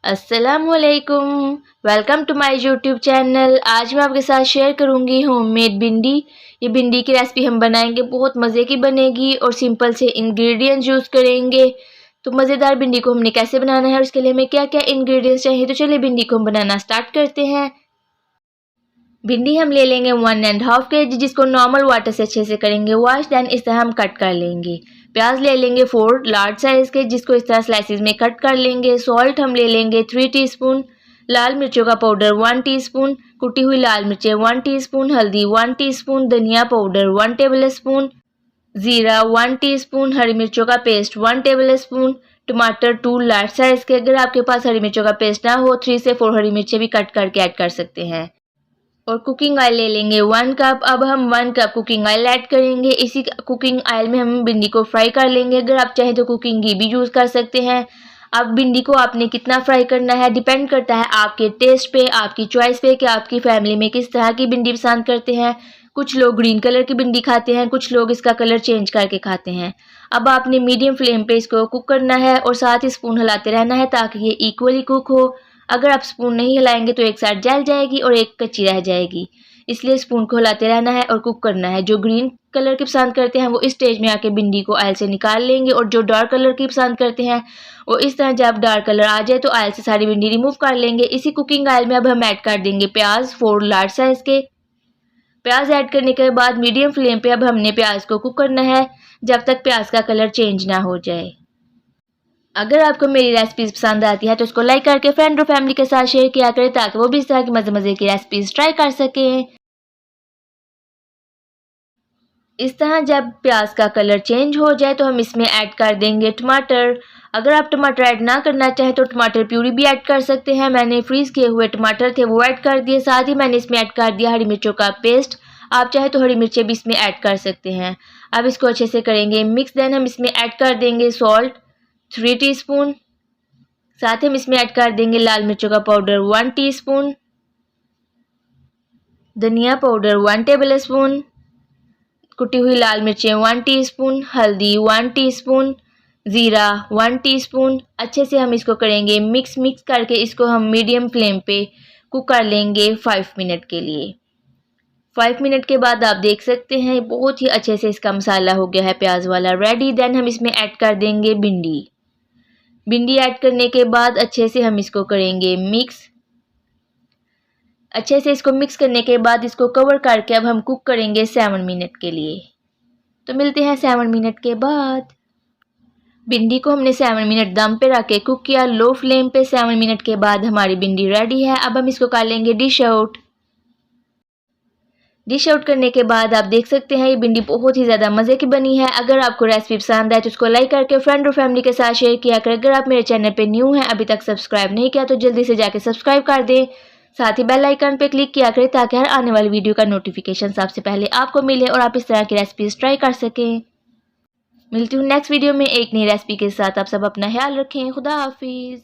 अस्सलामुअलैकुम, welcome to my YouTube channel. आज मैं आपके साथ शेयर करूंगी होममेड भिंडी। ये भिंडी की रेसिपी हम बनाएंगे, बहुत मज़े की बनेगी और सिंपल से इंग्रेडिएंट्स यूज़ करेंगे। तो मज़ेदार भिंडी को हमने कैसे बनाना है और उसके लिए हमें क्या क्या इंग्रेडिएंट्स चाहिए, तो चलिए भिंडी को हम बनाना स्टार्ट करते हैं। भिंडी हम ले लेंगे 1.5 kg, जिसको नॉर्मल वाटर से अच्छे से करेंगे वॉश। देन इस तरह हम कट कर लेंगे। प्याज ले लेंगे 4 लार्ज साइज़ के, जिसको इस तरह स्लाइसिस में कट कर लेंगे। सॉल्ट हम ले लेंगे 3 टीस्पून। लाल मिर्चों का पाउडर 1 टीस्पून। कुटी हुई लाल मिर्चें 1 टीस्पून। हल्दी 1 टीस्पून। धनिया पाउडर 1 टेबलस्पून। ज़ीरा 1 टीस्पून। हरी मिर्चों का पेस्ट 1 टेबलस्पून। टमाटर 2 लार्ज साइज़ के, अगर आपके पास हरी मिर्चों का पेस्ट ना हो 3 से 4 हरी मिर्चें भी कट करके ऐड कर सकते हैं। और कुकिंग ऑयल ले लेंगे 1 कप। अब हम 1 कप कुकिंग ऑयल ऐड करेंगे। इसी कुकिंग ऑयल में हम भिंडी को फ्राई कर लेंगे। अगर आप चाहें तो कुकिंग घी भी यूज़ कर सकते हैं। अब भिंडी को आपने कितना फ्राई करना है डिपेंड करता है आपके टेस्ट पे, आपकी चॉइस पे कि आपकी फैमिली में किस तरह की भिंडी पसंद करते हैं। कुछ लोग ग्रीन कलर की भिंडी खाते हैं, कुछ लोग इसका कलर चेंज करके खाते हैं। अब आपने मीडियम फ्लेम पे इसको कुक करना है और साथ ही स्पून हिलाते रहना है ताकि ये इक्वली कुक हो। अगर आप स्पून नहीं हिलाएंगे तो एक साइड जल जाएगी और एक कच्ची रह जाएगी, इसलिए स्पून को हिलाते रहना है और कुक करना है। जो ग्रीन कलर की पसंद करते हैं वो इस स्टेज में आके भिंडी को ऑयल से निकाल लेंगे और जो डार्क कलर की पसंद करते हैं वो इस तरह जब डार्क कलर आ जाए तो ऑयल से सारी भिंडी रिमूव कर लेंगे। इसी कुकिंग ऑयल में अब हम ऐड कर देंगे प्याज 4 लार्ज साइज़ के। प्याज ऐड करने के बाद मीडियम फ्लेम पे अब हमने प्याज को कुक करना है जब तक प्याज का कलर चेंज ना हो जाए। अगर आपको मेरी रेसिपीज़ पसंद आती है तो उसको लाइक करके फ्रेंड और फैमिली के साथ शेयर किया करें ताकि वो भी इस तरह की मज़े की रेसिपीज़ ट्राई कर सकें। इस तरह जब प्याज का कलर चेंज हो जाए तो हम इसमें ऐड कर देंगे टमाटर। अगर आप टमाटर ऐड ना करना चाहें तो टमाटर प्यूरी भी ऐड कर सकते हैं। मैंने फ्रीज़ किए हुए टमाटर थे वो ऐड कर दिए। साथ ही मैंने इसमें ऐड कर दिया हरी मिर्चों का पेस्ट। आप चाहे तो हरी मिर्चें भी इसमें ऐड कर सकते हैं। अब इसको अच्छे से करेंगे मिक्स। देन हम इसमें ऐड कर देंगे सॉल्ट 3 टीस्पून। साथ ही हम इसमें ऐड कर देंगे लाल मिर्चों का पाउडर 1 टीस्पून। धनिया पाउडर 1 टेबलस्पून। कुटी हुई लाल मिर्चें 1 टीस्पून। हल्दी 1 टीस्पून। ज़ीरा 1 टीस्पून। अच्छे से हम इसको करेंगे मिक्स करके इसको हम मीडियम फ्लेम पे कुक कर लेंगे 5 मिनट के लिए। 5 मिनट के बाद आप देख सकते हैं बहुत ही अच्छे से इसका मसाला हो गया है प्याज वाला रेडी। देन हम इसमें ऐड कर देंगे भिंडी ऐड करने के बाद अच्छे से हम इसको करेंगे मिक्स। अच्छे से इसको मिक्स करने के बाद इसको कवर करके अब हम कुक करेंगे 7 मिनट के लिए। तो मिलते हैं 7 मिनट के बाद। भिंडी को हमने 7 मिनट दम पे रख के कुक किया लो फ्लेम पे। 7 मिनट के बाद हमारी भिंडी रेडी है। अब हम इसको कर लेंगे डिश आउट करने के बाद आप देख सकते हैं ये भिंडी बहुत ही ज़्यादा मज़े की बनी है। अगर आपको रेसिपी पसंद आए तो उसको लाइक करके फ्रेंड और फैमिली के साथ शेयर किया करें। अगर आप मेरे चैनल पे न्यू हैं, अभी तक सब्सक्राइब नहीं किया तो जल्दी से जाके सब्सक्राइब कर दें। साथ ही बेल आइकन पे क्लिक किया करें ताकि हर आने वाली वीडियो का नोटिफिकेशन सबसे पहले आपको मिले और आप इस तरह की रेसिपीज़ ट्राई कर सकें। मिलती हूँ नेक्स्ट वीडियो में एक नई रेसिपी के साथ। आप सब अपना ख्याल रखें। खुदा हाफिज़।